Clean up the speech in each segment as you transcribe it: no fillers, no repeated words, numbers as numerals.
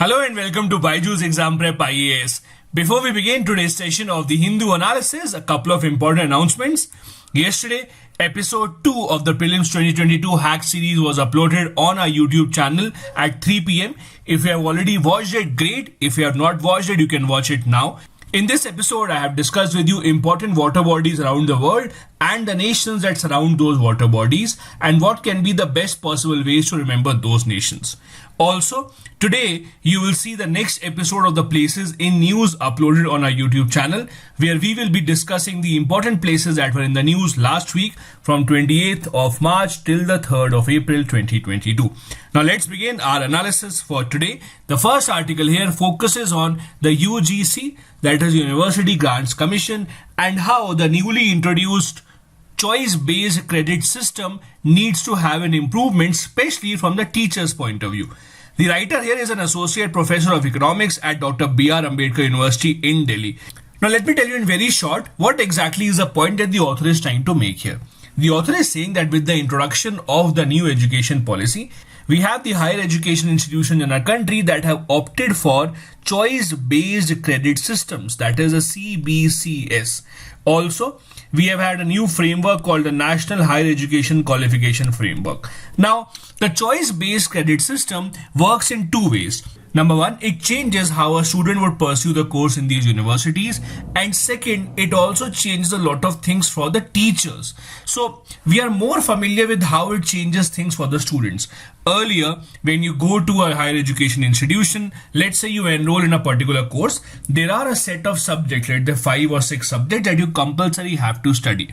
Hello and welcome to BYJU'S Exam Prep IAS. Before we begin today's session of the Hindu analysis, a couple of important announcements. Yesterday, episode 2 of the Prelims 2022 hack series was uploaded on our YouTube channel at 3 p.m. If you have already watched it, great. If you have not watched it, you can watch it now. In this episode, I have discussed with you important water bodies around the world and the nations that surround those water bodies and what can be the best possible ways to remember those nations. Also, today you will see the next episode of the Places in News uploaded on our YouTube channel, where we will be discussing the important places that were in the news last week from 28th of March till the 3rd of April 2022. Now let's begin our analysis for today. The first article here focuses on the UGC, that is University Grants Commission, and how the newly introduced choice-based credit system needs to have an improvement, especially from the teacher's point of view. The writer here is an associate professor of economics at Dr. B.R. Ambedkar University in Delhi. Now let me tell you in very short what exactly is the point that the author is trying to make here. The author is saying that with the introduction of the new education policy, we have the higher education institutions in our country that have opted for choice-based credit systems, that is a CBCS. Also, we have had a new framework called the National Higher Education Qualification Framework. Now, the choice-based credit system works in two ways. Number one, it changes how a student would pursue the course in these universities. And second, it also changes a lot of things for the teachers. So we are more familiar with how it changes things for the students. Earlier, when you go to a higher education institution, let's say you enroll in a particular course, there are a set of subjects, like the 5 or 6 subjects that you compulsory have to study.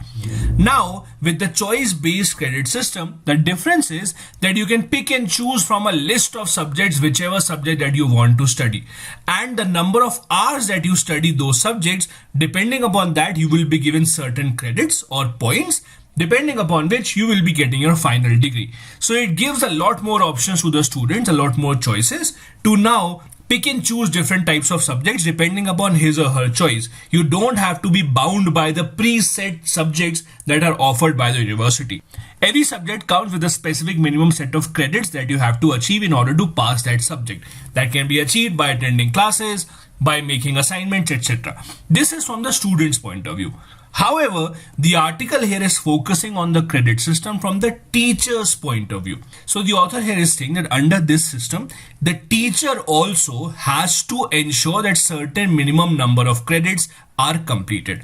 Now, with the choice-based credit system, the difference is that you can pick and choose from a list of subjects, whichever subject that you want to study. And the number of hours that you study those subjects, depending upon that, you will be given certain credits or points, depending upon which you will be getting your final degree. So it gives a lot more options to the students, a lot more choices to now pick and choose different types of subjects depending upon his or her choice. You don't have to be bound by the preset subjects that are offered by the university. Every subject comes with a specific minimum set of credits that you have to achieve in order to pass that subject. That can be achieved by attending classes, by making assignments, etc. This is from the student's point of view. However, the article here is focusing on the credit system from the teacher's point of view. So the author here is saying that under this system, the teacher also has to ensure that certain minimum number of credits are completed.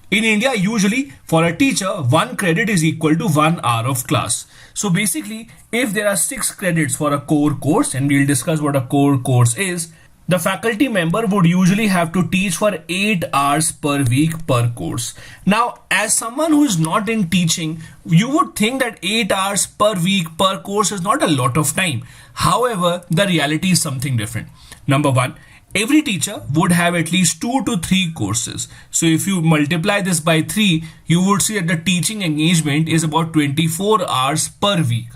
In India, usually for a teacher, 1 credit is equal to 1 hour of class. So basically, if there are 6 credits for a core course, and we'll discuss what a core course is, the faculty member would usually have to teach for 8 hours per week per course. Now, as someone who is not in teaching, you would think that 8 hours per week per course is not a lot of time. However, the reality is something different. Number one, every teacher would have at least 2 to 3 courses. So if you multiply this by 3, you would see that the teaching engagement is about 24 hours per week.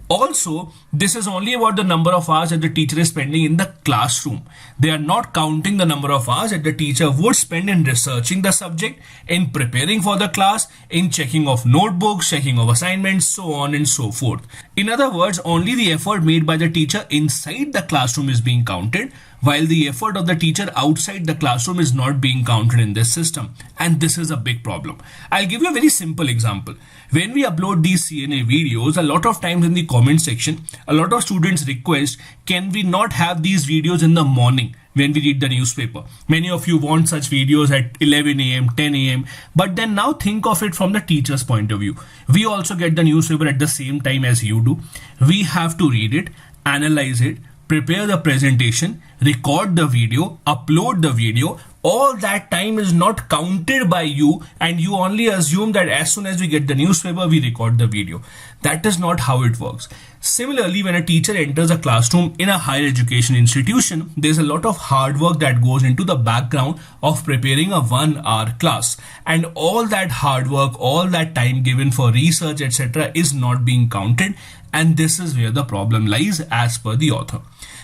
Also, this is only about the number of hours that the teacher is spending in the classroom. They are not counting the number of hours that the teacher would spend in researching the subject, in preparing for the class, in checking of notebooks, checking of assignments, so on and so forth. In other words, only the effort made by the teacher inside the classroom is being counted, while the effort of the teacher outside the classroom is not being counted in this system. And this is a big problem. I'll give you a very simple example. When we upload these CNA videos, a lot of times in the comment section, a lot of students request, can we not have these videos in the morning when we read the newspaper? Many of you want such videos at 11 a.m., 10 a.m. But then now think of it from the teacher's point of view. We also get the newspaper at the same time as you do. We have to read it, analyze it, prepare the presentation, record the video, upload the video. All that time is not counted by you, and you only assume that as soon as we get the newspaper, we record the video. That is not how it works. Similarly, when a teacher enters a classroom in a higher education institution, there's a lot of hard work that goes into the background of preparing a 1-hour class. And all that hard work, all that time given for research, etc. is not being counted. And this is where the problem lies as per the author.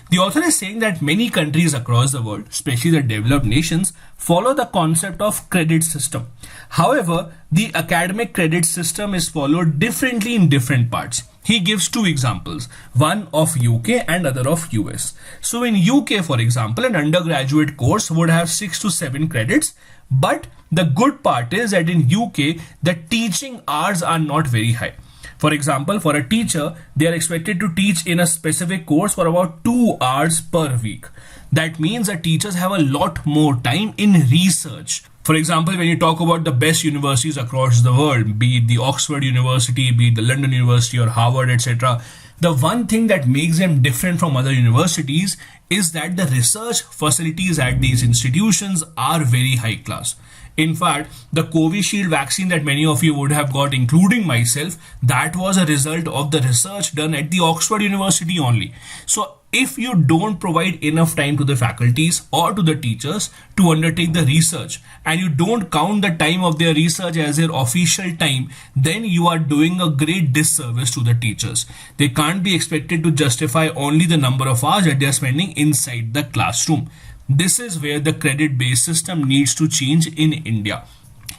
The author is saying that many countries across the world, especially the developed nations, follow the concept of credit system. However, the academic credit system is followed differently in different parts. he gives two examples, one of UK and other of US. So in UK, for example, an undergraduate course would have 6 to 7 credits, but the good part is that in UK, the teaching hours are not very high. For example, for a teacher, they are expected to teach in a specific course for about 2 hours per week. That means that teachers have a lot more time in research. For example, when you talk about the best universities across the world, be it the Oxford University, be it the London University or Harvard, etc., the one thing that makes them different from other universities is that the research facilities at these institutions are very high class. In fact, the Covishield vaccine that many of you would have got, including myself, that was a result of the research done at the Oxford University only. So if you don't provide enough time to the faculties or to the teachers to undertake the research, and you don't count the time of their research as their official time, then you are doing a great disservice to the teachers. They can't be expected to justify only the number of hours that they are spending inside the classroom. This is where the credit-based system needs to change in India.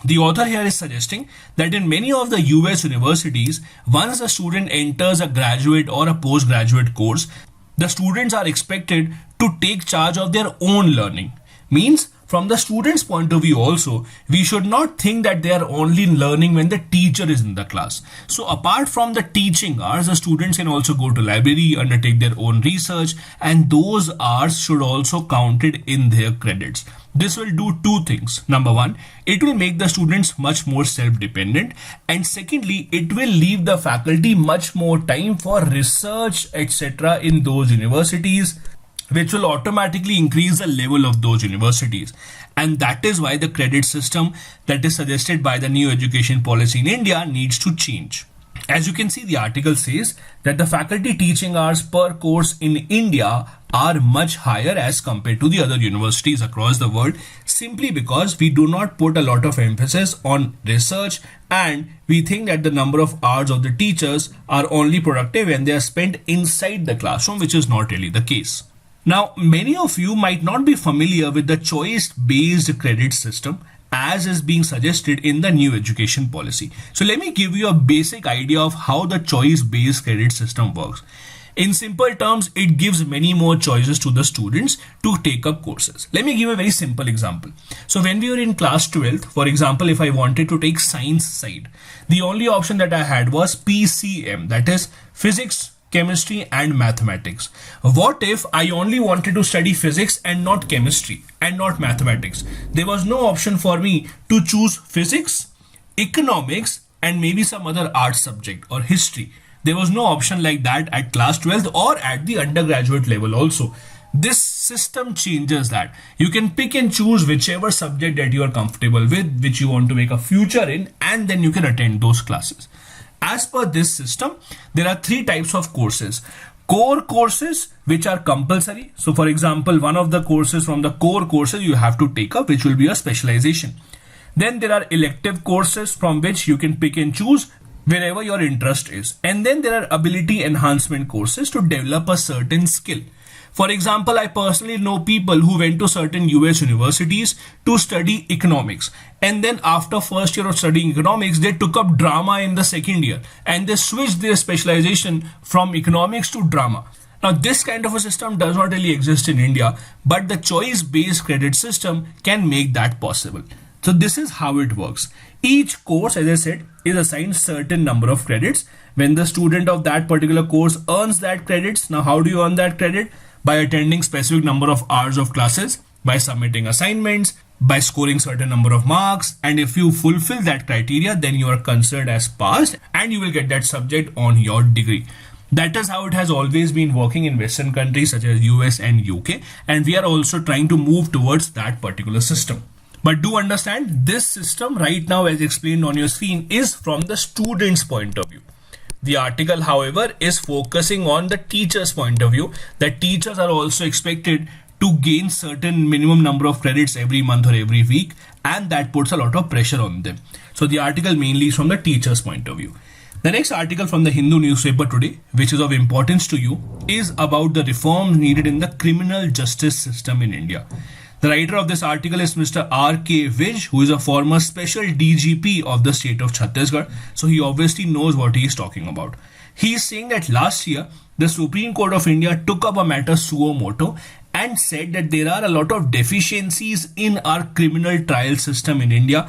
The author here is suggesting that in many of the US universities, once a student enters a graduate or a postgraduate course, the students are expected to take charge of their own learning. Means, from the student's point of view also, we should not think that they are only learning when the teacher is in the class. So apart from the teaching hours, the students can also go to library, undertake their own research, and those hours should also counted in their credits. This will do two things. Number one, it will make the students much more self-dependent, and secondly, it will leave the faculty much more time for research, etc. in those universities, which will automatically increase the level of those universities. And that is why the credit system that is suggested by the new education policy in India needs to change. As you can see, the article says that the faculty teaching hours per course in India are much higher as compared to the other universities across the world, simply because we do not put a lot of emphasis on research, and we think that the number of hours of the teachers are only productive when they are spent inside the classroom, which is not really the case. Now, many of you might not be familiar with the choice-based credit system as is being suggested in the new education policy. So let me give you a basic idea of how the choice-based credit system works. In simple terms, it gives many more choices to the students to take up courses. Let me give a very simple example. So when we were in class 12th, for example, if I wanted to take science side, the only option that I had was PCM, that is physics, chemistry and mathematics. What if I only wanted to study physics and not chemistry and not mathematics? There was no option for me to choose physics, economics and maybe some other art subject or history. There was no option like that at class 12th or at the undergraduate level also. This system changes that. You can pick and choose whichever subject that you are comfortable with, which you want to make a future in, and then you can attend those classes. As per this system, there are 3 types of courses. Core courses, which are compulsory. So for example, one of the courses from the core courses you have to take up, which will be a specialization. Then there are elective courses from which you can pick and choose wherever your interest is. And then there are ability enhancement courses to develop a certain skill. For example, I personally know people who went to certain US universities to study economics, and then after first year of studying economics, they took up drama in the second year and they switched their specialization from economics to drama. Now, this kind of a system does not really exist in India, but the choice-based credit system can make that possible. So this is how it works. Each course, as I said, is assigned certain number of credits. When the student of that particular course earns that credits, now how do you earn that credit? By attending specific number of hours of classes, by submitting assignments, by scoring certain number of marks, and if you fulfill that criteria, then you are considered as passed and you will get that subject on your degree. That is how it has always been working in Western countries such as US and UK, and we are also trying to move towards that particular system. But do understand, this system right now, as explained on your screen, is from the student's point of view. The article, however, is focusing on the teacher's point of view, that teachers are also expected to gain certain minimum number of credits every month or every week, and that puts a lot of pressure on them. So the article mainly is from the teacher's point of view. The next article from the Hindu newspaper today, which is of importance to you, is about the reforms needed in the criminal justice system in India. The writer of this article is Mr. R.K. Vij, who is a former special DGP of the state of Chhattisgarh. So he obviously knows what he is talking about. He's saying that last year, the Supreme Court of India took up a matter suo moto and said that there are a lot of deficiencies in our criminal trial system in India,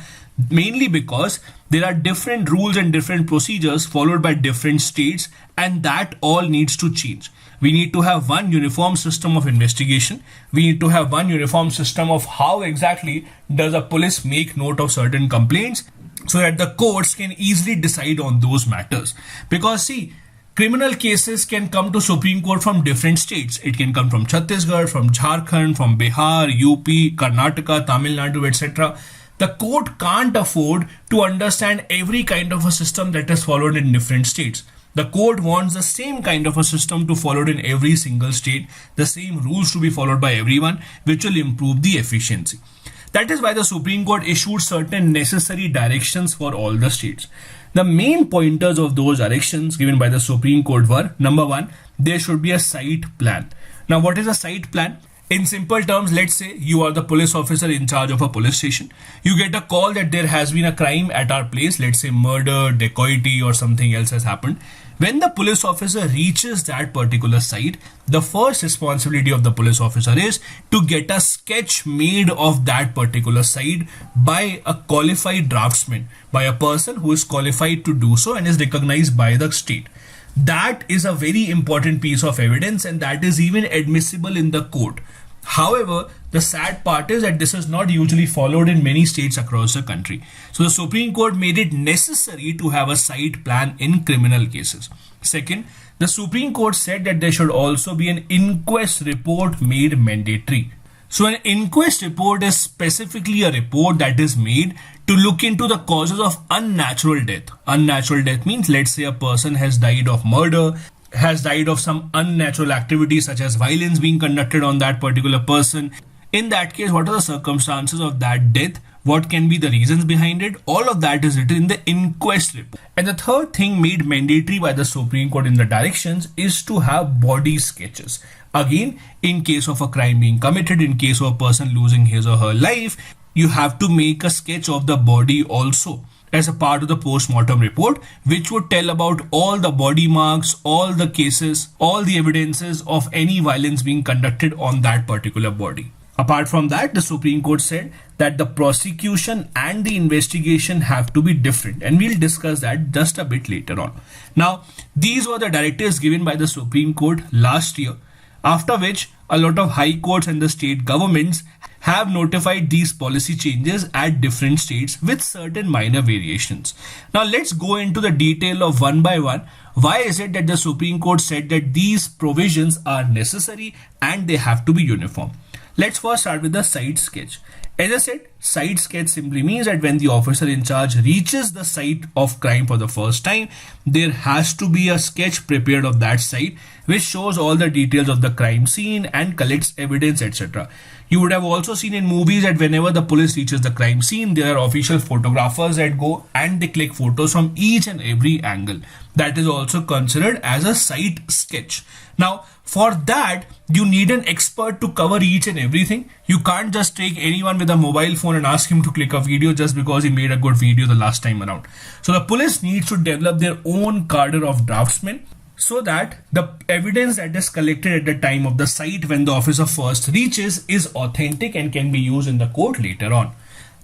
mainly because there are different rules and different procedures followed by different states, and that all needs to change. We need to have one uniform system of investigation. We need to have one uniform system of how exactly does a police make note of certain complaints, so that the courts can easily decide on those matters. Because see, criminal cases can come to Supreme Court from different states. It can come from Chhattisgarh, from Jharkhand, from Bihar, UP, Karnataka, Tamil Nadu, etc. The court can't afford to understand every kind of a system that is followed in different states. The court wants the same kind of a system to followed in every single state, the same rules to be followed by everyone, which will improve the efficiency. That is why the Supreme Court issued certain necessary directions for all the states. The main pointers of those directions given by the Supreme Court were, number one, there should be a site plan. Now, what is a site plan? In simple terms, let's say you are the police officer in charge of a police station. You get a call that there has been a crime at our place, let's say murder, dacoity, or something else has happened. When the police officer reaches that particular site, the first responsibility of the police officer is to get a sketch made of that particular site by a qualified draftsman, by a person who is qualified to do so and is recognized by the state. That is a very important piece of evidence, and that is even admissible in the court. However, the sad part is that this is not usually followed in many states across the country. So the Supreme Court made it necessary to have a site plan in criminal cases. Second, the Supreme Court said that there should also be an inquest report made mandatory. So an inquest report is specifically a report that is made to look into the causes of unnatural death. Unnatural death means, let's say a person has died of murder, has died of some unnatural activity such as violence being conducted on that particular person. In that case, what are the circumstances of that death? What can be the reasons behind it? All of that is written in the inquest report. And the third thing made mandatory by the Supreme Court in the directions is to have body sketches. Again, in case of a crime being committed, in case of a person losing his or her life, you have to make a sketch of the body also as a part of the post-mortem report, which would tell about all the body marks, all the cases, all the evidences of any violence being conducted on that particular body. Apart from that, the Supreme Court said that the prosecution and the investigation have to be different, and we'll discuss that just a bit later on. Now, these were the directives given by the Supreme Court last year, after which a lot of high courts and the state governments have notified these policy changes at different states with certain minor variations. Now let's go into the detail of one by one. Why is it that the Supreme Court said that these provisions are necessary and they have to be uniform? Let's first start with the site sketch. As I said, site sketch simply means that when the officer in charge reaches the site of crime for the first time, there has to be a sketch prepared of that site which shows all the details of the crime scene and collects evidence, etc. You would have also seen in movies that whenever the police reaches the crime scene, there are official photographers that go and they click photos from each and every angle. That is also considered as a site sketch. Now, for that, you need an expert to cover each and everything. You can't just take anyone with a mobile phone and ask him to click a video just because he made a good video the last time around. So the police needs to develop their own cadre of draftsmen, so that the evidence that is collected at the time of the site when the officer first reaches is authentic and can be used in the court later on.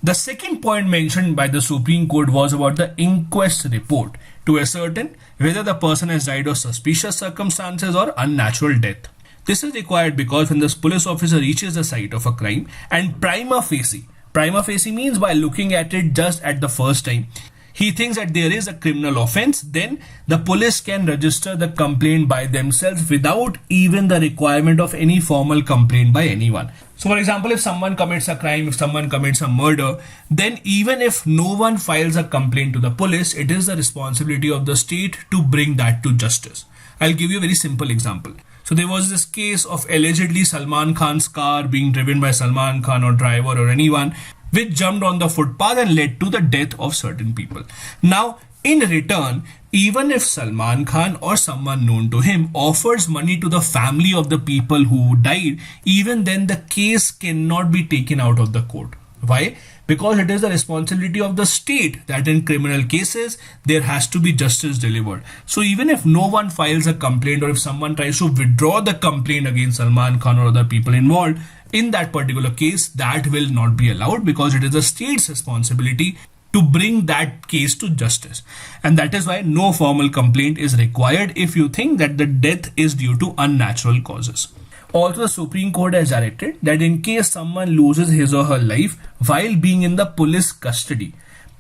The second point mentioned by the Supreme Court was about the inquest report to ascertain whether the person has died of suspicious circumstances or unnatural death. This is required because when the police officer reaches the site of a crime and prima facie means by looking at it just at the first time, he thinks that there is a criminal offense, then the police can register the complaint by themselves without even the requirement of any formal complaint by anyone. So for example, if someone commits a crime, if someone commits a murder, then even if no one files a complaint to the police, it is the responsibility of the state to bring that to justice. I'll give you a very simple example. So there was this case of allegedly Salman Khan's car being driven by Salman Khan or driver or anyone, which jumped on the footpath and led to the death of certain people. Now, in return, even if Salman Khan or someone known to him offers money to the family of the people who died, even then the case cannot be taken out of the court. Why? because it is the responsibility of the state that in criminal cases there has to be justice delivered. So even if no one files a complaint, or if someone tries to withdraw the complaint against Salman Khan or other people involved in that particular case, that will not be allowed, because it is the state's responsibility to bring that case to justice. And that is why no formal complaint is required if you think that the death is due to unnatural causes. Also, the Supreme Court has directed that in case someone loses his or her life while being in the police custody,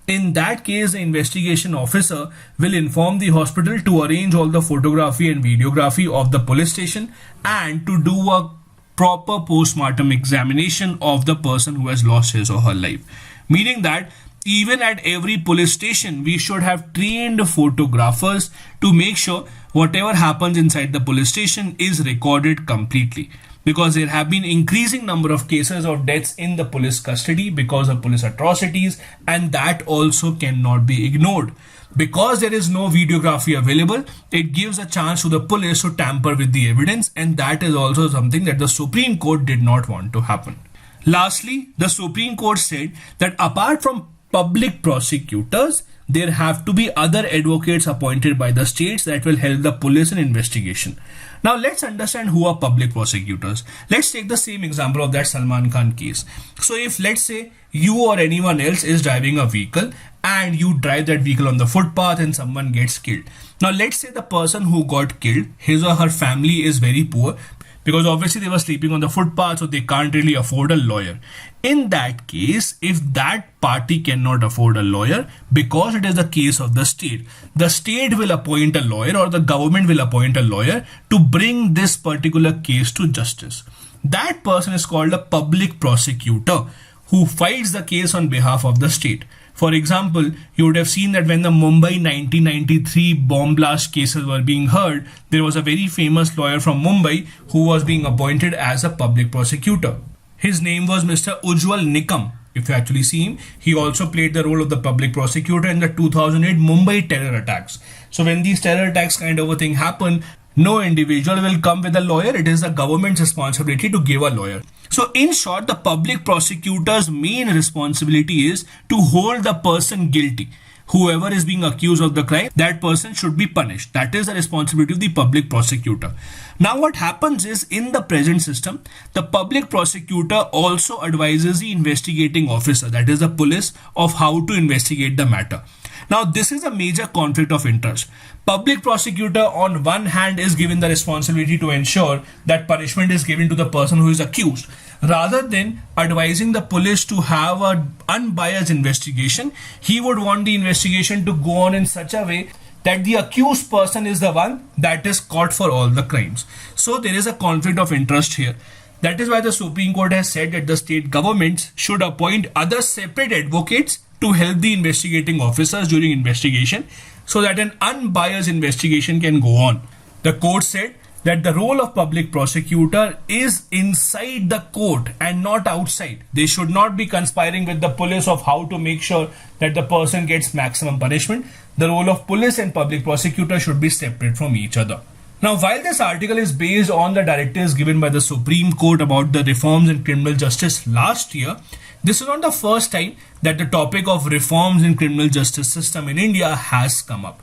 in that case, the investigation officer will inform the hospital to arrange all the photography and videography of the police station and to do a proper post-mortem examination of the person who has lost his or her life. Meaning that even at every police station, we should have trained photographers to make sure whatever happens inside the police station is recorded completely. Because there have been increasing number of cases of deaths in the police custody because of police atrocities, and that also cannot be ignored. Because there is no videography available, it gives a chance to the police to tamper with the evidence, and that is also something that the Supreme Court did not want to happen. Lastly, the Supreme Court said that apart from public prosecutors, there have to be other advocates appointed by the states that will help the police in investigation. Now let's understand who are public prosecutors. Let's take the same example of that Salman Khan case. So if, let's say, you or anyone else is driving a vehicle and you drive that vehicle on the footpath and someone gets killed. Now let's say the person who got killed, his or her family is very poor, because obviously they were sleeping on the footpath, so they can't really afford a lawyer. In that case, if that party cannot afford a lawyer, because it is the case of the state will appoint a lawyer, or the government will appoint a lawyer to bring this particular case to justice. That person is called a public prosecutor, who fights the case on behalf of the state. For example, you would have seen that when the Mumbai 1993 bomb blast cases were being heard, there was a very famous lawyer from Mumbai who was being appointed as a public prosecutor. His name was Mr. Ujjwal Nikam. If you actually see him, he also played the role of the public prosecutor in the 2008 Mumbai terror attacks. So when these terror attacks kind of a thing happen, no individual will come with a lawyer. It is the government's responsibility to give a lawyer. So in short, the public prosecutor's main responsibility is to hold the person guilty. Whoever is being accused of the crime, that person should be punished. That is the responsibility of the public prosecutor. Now what happens is, in the present system, the public prosecutor also advises the investigating officer, that is the police, of how to investigate the matter. Now this is a major conflict of interest. Public prosecutor on one hand is given the responsibility to ensure that punishment is given to the person who is accused. Rather than advising the police to have an unbiased investigation, he would want the investigation to go on in such a way that the accused person is the one that is caught for all the crimes. So there is a conflict of interest here. That is why the Supreme Court has said that the state governments should appoint other separate advocates to help the investigating officers during investigation, so that an unbiased investigation can go on. The court said that the role of public prosecutor is inside the court and not outside. They should not be conspiring with the police of how to make sure that the person gets maximum punishment. The role of police and public prosecutor should be separate from each other. Now, while this article is based on the directives given by the Supreme Court about the reforms in criminal justice last year, this is not the first time that the topic of reforms in criminal justice system in India has come up.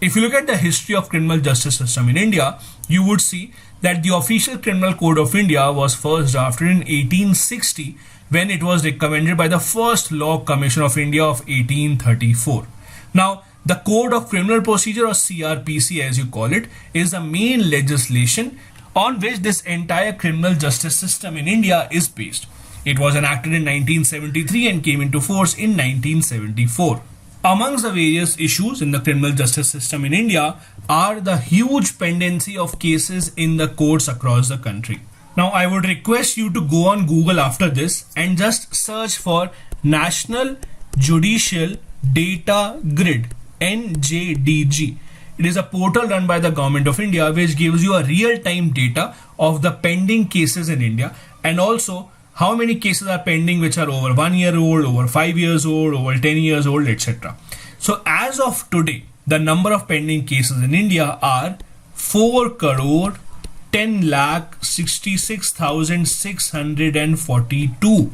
If you look at the history of criminal justice system in India, you would see that the official criminal code of India was first drafted in 1860, when it was recommended by the first Law Commission of India of 1834. Now, the Code of Criminal Procedure, or CRPC as you call it, is the main legislation on which this entire criminal justice system in India is based. It was enacted in 1973 and came into force in 1974. Amongst the various issues in the criminal justice system in India are the huge pendency of cases in the courts across the country. Now, I would request you to go on Google after this and just search for National Judicial Data Grid, NJDG. It is a portal run by the Government of India which gives you a real-time data of the pending cases in India, and also how many cases are pending which are over 1 year old, over 5 years old, over 10 years old, etc. So as of today, the number of pending cases in India are 4,10,66,642.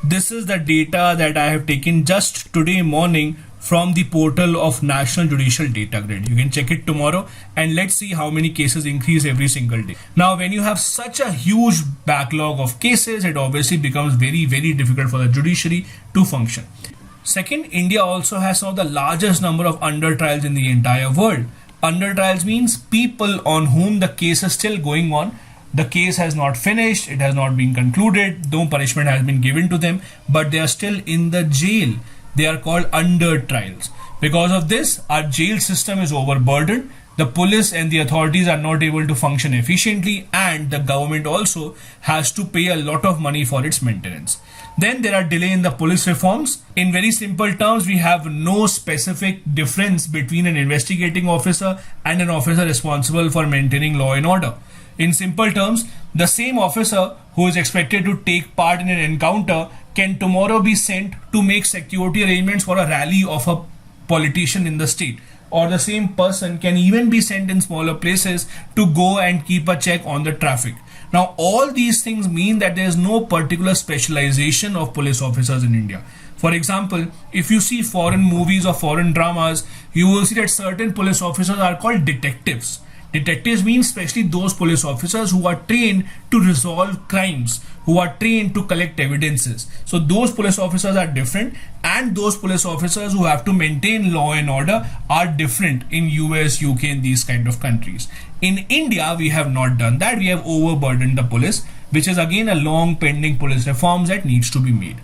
This is the data that I have taken just today morning from the portal of National Judicial Data Grid. You can check it tomorrow and let's see how many cases increase every single day. Now, when you have such a huge backlog of cases, it obviously becomes very, very difficult for the judiciary to function. Second, India also has some of the largest number of under trials in the entire world. Under trials means people on whom the case is still going on. The case has not finished, it has not been concluded, no punishment has been given to them, but they are still in the jail. They are called under trials. Because of this, our jail system is overburdened. The police and the authorities are not able to function efficiently, and the government also has to pay a lot of money for its maintenance. Then there are delay in the police reforms. In very simple terms, we have no specific difference between an investigating officer and an officer responsible for maintaining law and order. In simple terms, the same officer who is expected to take part in an encounter can tomorrow be sent to make security arrangements for a rally of a politician in the state. Or the same person can even be sent in smaller places to go and keep a check on the traffic. Now, all these things mean that there is no particular specialization of police officers in India. For example, if you see foreign movies or foreign dramas, you will see that certain police officers are called detectives. Detectives mean especially those police officers who are trained to resolve crimes, who are trained to collect evidences. So those police officers are different, and those police officers who have to maintain law and order are different in US, UK and these kind of countries. In India, we have not done that. We have overburdened the police, which is again a long pending police reforms that needs to be made.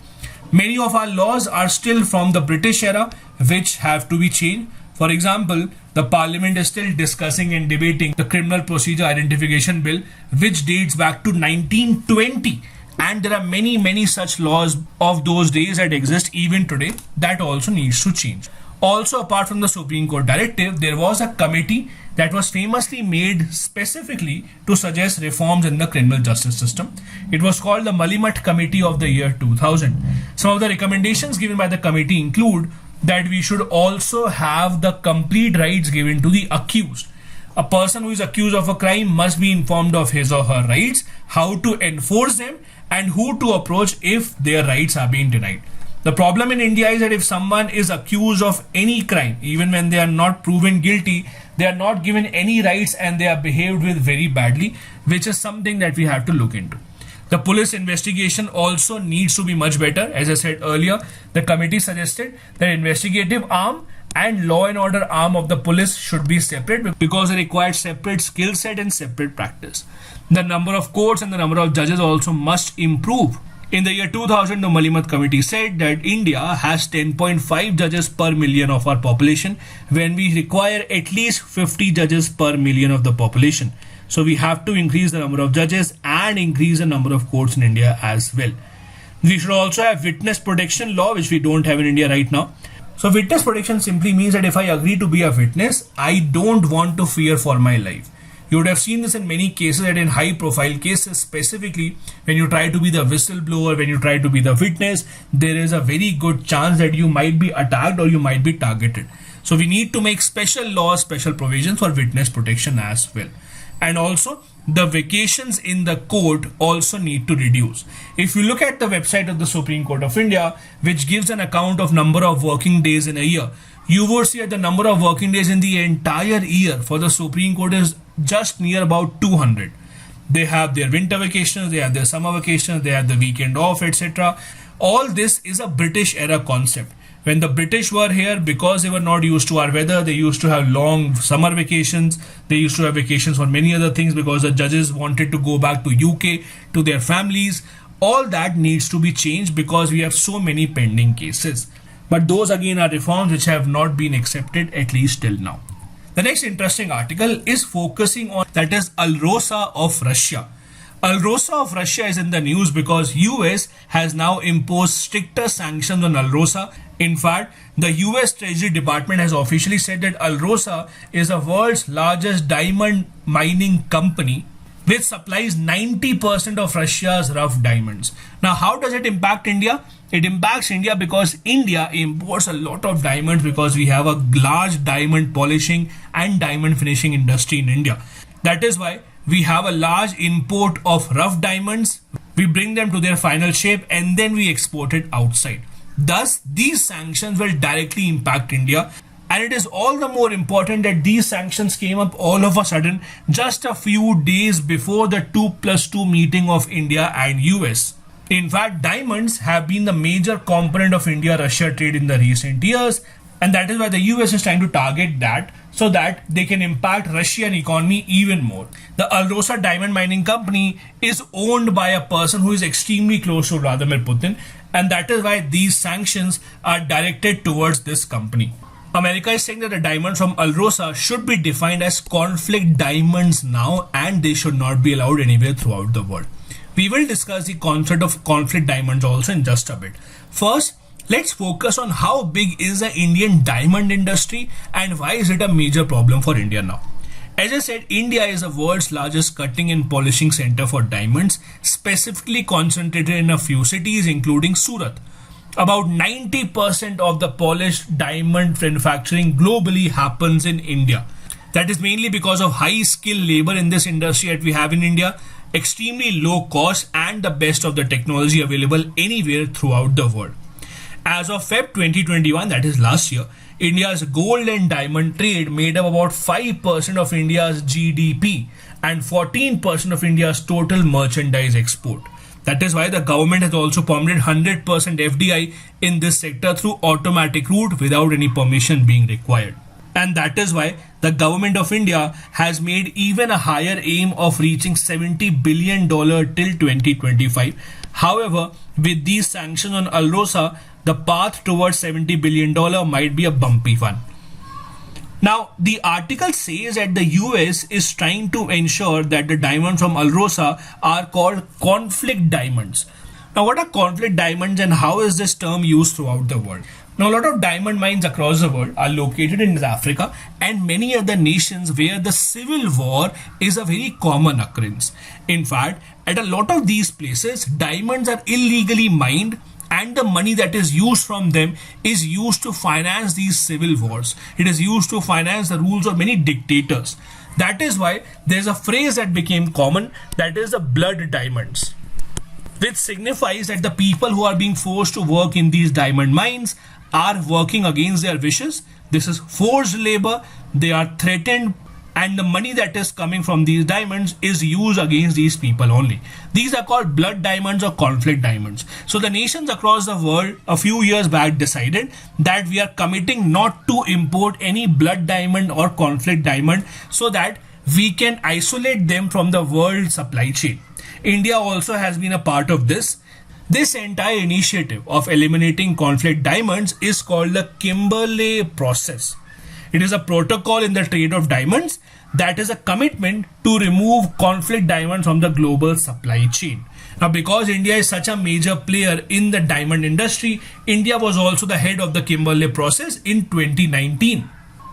Many of our laws are still from the British era, which have to be changed. For example, the Parliament is still discussing and debating the Criminal Procedure Identification Bill, which dates back to 1920. And there are many such laws of those days that exist even today that also needs to change. Also, apart from the Supreme Court directive, there was a committee that was famously made specifically to suggest reforms in the criminal justice system. It was called the Malimat Committee of the year 2000. Some of the recommendations given by the committee include that we should also have the complete rights given to the accused. A person who is accused of a crime must be informed of his or her rights, how to enforce them, and who to approach if their rights are being denied. The problem in India is that if someone is accused of any crime, even when they are not proven guilty, they are not given any rights and they are behaved with very badly, which is something that we have to look into. The police investigation also needs to be much better. As I said earlier, the committee suggested that investigative arm and law and order arm of the police should be separate because they require separate skill set and separate practice. The number of courts and the number of judges also must improve. In the year 2000, the Malimat Committee said that India has 10.5 judges per million of our population when we require at least 50 judges per million of the population. So we have to increase the number of judges and increase the number of courts in India as well. We should also have witness protection law, which we don't have in India right now. So witness protection simply means that if I agree to be a witness, I don't want to fear for my life. You would have seen this in many cases, that in high profile cases specifically, when you try to be the whistleblower, when you try to be the witness, there is a very good chance that you might be attacked or you might be targeted. So we need to make special laws, special provisions for witness protection as well. And also, the vacations in the court also need to reduce. If you look at the website of the Supreme Court of India, which gives an account of number of working days in a year, you would see that the number of working days in the entire year for the Supreme Court is just near about 200. They have their winter vacations, they have their summer vacations, they have the weekend off, etc. All this is a British era concept. When the British were here, because they were not used to our weather, they used to have long summer vacations. They used to have vacations for many other things because the judges wanted to go back to UK, to their families. All that needs to be changed because we have so many pending cases. But those again are reforms which have not been accepted, at least till now. The next interesting article is focusing on, that is, Alrosa of Russia. Alrosa of Russia is in the news because US has now imposed stricter sanctions on Alrosa. In fact, the US Treasury Department has officially said that Alrosa is the world's largest diamond mining company, which supplies 90% of Russia's rough diamonds. Now, how does it impact India? It impacts India because India imports a lot of diamonds because we have a large diamond polishing and diamond finishing industry in India. That is why we have a large import of rough diamonds, We bring them to their final shape and then we export it outside. Thus, these sanctions will directly impact India. And it is all the more important that these sanctions came up all of a sudden just a few days before the 2+2 meeting of India and US. In fact, diamonds have been the major component of India-Russia trade in the recent years, and that is why the US is trying to target that so that they can impact Russian economy even more. The Alrosa diamond mining company is owned by a person who is extremely close to Vladimir Putin, and that is why these sanctions are directed towards this company. America is saying that the diamonds from Alrosa should be defined as conflict diamonds now, and they should not be allowed anywhere throughout the world. We will discuss the concept of conflict diamonds also in just a bit. First, let's focus on how big is the Indian diamond industry and why is it a major problem for India now. As I said, India is the world's largest cutting and polishing center for diamonds, specifically concentrated in a few cities including Surat. About 90% of the polished diamond manufacturing globally happens in India. That is mainly because of high skilled labor in this industry that we have in India, extremely low cost and the best of the technology available anywhere throughout the world. As of Feb 2021, that is last year, India's gold and diamond trade made up about 5% of India's GDP and 14% of India's total merchandise export. That is why the government has also permitted 100% FDI in this sector through automatic route without any permission being required. And that is why the government of India has made even a higher aim of reaching $70 billion till 2025. However, with these sanctions on Alrosa, the path towards $70 billion might be a bumpy one. Now, the article says that the US is trying to ensure that the diamonds from Alrosa are called conflict diamonds. Now, what are conflict diamonds and how is this term used throughout the world? Now, a lot of diamond mines across the world are located in Africa and many other nations where the civil war is a very common occurrence. In fact, at a lot of these places, diamonds are illegally mined and the money that is used from them is used to finance these civil wars. It is used to finance the rules of many dictators. That is why there's a phrase that became common, that is the blood diamonds, which signifies that the people who are being forced to work in these diamond mines are working against their wishes. This is forced labor. They are threatened, and the money that is coming from these diamonds is used against these people only. These are called blood diamonds or conflict diamonds. So the nations across the world a few years back decided that we are committing not to import any blood diamond or conflict diamond so that we can isolate them from the world supply chain. India also has been a part of this. This entire initiative of eliminating conflict diamonds is called the Kimberley process. It is a protocol in the trade of diamonds that is a commitment to remove conflict diamonds from the global supply chain. Now, because India is such a major player in the diamond industry, India was also the head of the Kimberley process in 2019.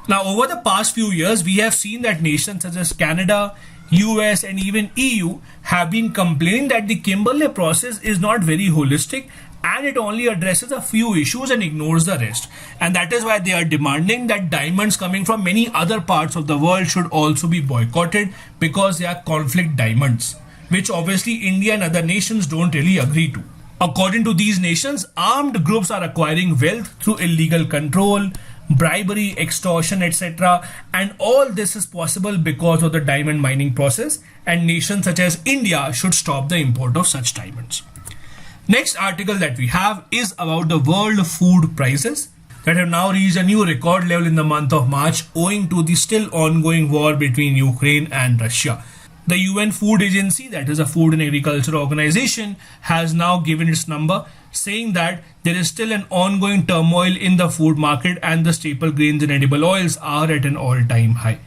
Now, over the past few years, we have seen that nations such as Canada, US and even EU have been complaining that the Kimberley process is not very holistic and it only addresses a few issues and ignores the rest. And that is why they are demanding that diamonds coming from many other parts of the world should also be boycotted because they are conflict diamonds, which obviously India and other nations don't really agree to. According to these nations, armed groups are acquiring wealth through illegal control, bribery, extortion, etc. And all this is possible because of the diamond mining process, and nations such as India should stop the import of such diamonds. Next article that we have is about the world food prices that have now reached a new record level in the month of March owing to the still ongoing war between Ukraine and Russia. The UN Food Agency, that is a food and agriculture organization, has now given its number, saying that there is still an ongoing turmoil in the food market and the staple grains and edible oils are at an all-time high.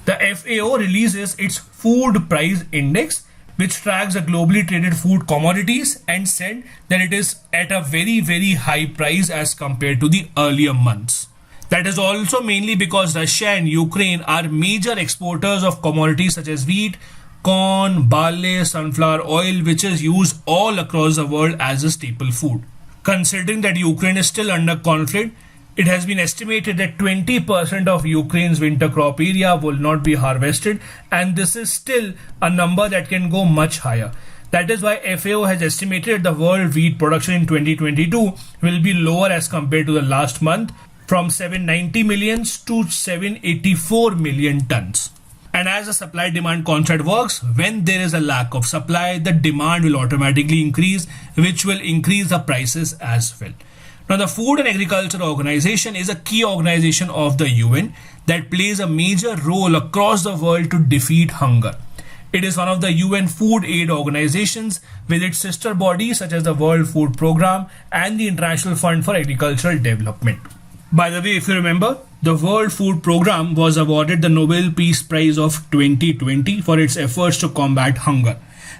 The FAO releases its food price index, which tracks the globally traded food commodities, and said that it is at a very, very high price as compared to the earlier months. That is also mainly because Russia and Ukraine are major exporters of commodities such as wheat, corn, barley, sunflower oil, which is used all across the world as a staple food. Considering that Ukraine is still under conflict, it has been estimated that 20% of Ukraine's winter crop area will not be harvested, and this is still a number that can go much higher. That is why FAO has estimated the world wheat production in 2022 will be lower as compared to the last month, from 790 millions to 784 million tons. And as the supply-demand concept works, when there is a lack of supply, the demand will automatically increase, which will increase the prices as well. Now, the Food and Agriculture Organization is a key organization of the UN that plays a major role across the world to defeat hunger. It is one of the UN food aid organizations with its sister bodies such as the World Food Programme and the International Fund for Agricultural Development. By the way, if you remember, the World Food Programme was awarded the Nobel Peace Prize of 2020 for its efforts to combat hunger.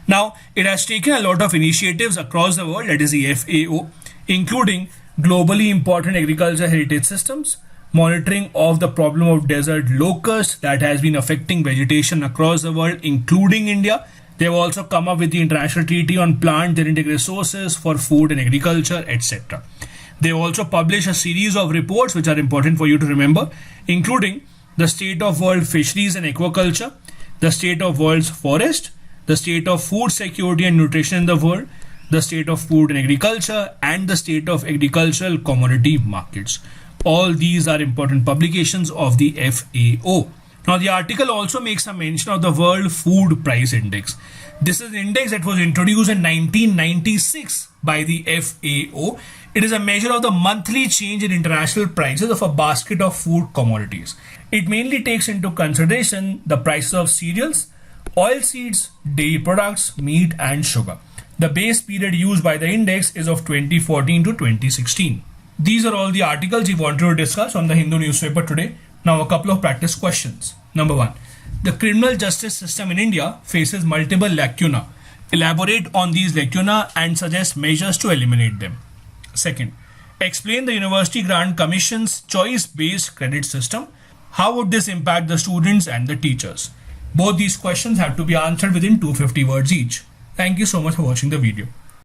Now, it has taken a lot of initiatives across the world, that is the FAO, including globally important agriculture heritage systems, monitoring of the problem of desert locust that has been affecting vegetation across the world, including India. They have also come up with the International Treaty on Plant Genetic Resources for Food and Agriculture, etc. They also publish a series of reports which are important for you to remember, including the state of world fisheries and aquaculture, the state of world's forest, the state of food security and nutrition in the world, the state of food and agriculture, and the state of agricultural commodity markets. All these are important publications of the FAO. Now, the article also makes a mention of the World Food Price Index. This is an index that was introduced in 1996 by the FAO. It is a measure of the monthly change in international prices of a basket of food commodities. It mainly takes into consideration the prices of cereals, oilseeds, dairy products, meat, and sugar. The base period used by the index is of 2014 to 2016. These are all the articles we wanted to discuss on the Hindu newspaper today. Now, a couple of practice questions. Number 1. The criminal justice system in India faces multiple lacunae. Elaborate on these lacunae and suggest measures to eliminate them. Second, explain the University Grant Commission's choice-based credit system. How would this impact the students and the teachers? Both these questions have to be answered within 250 words each. Thank you so much for watching the video.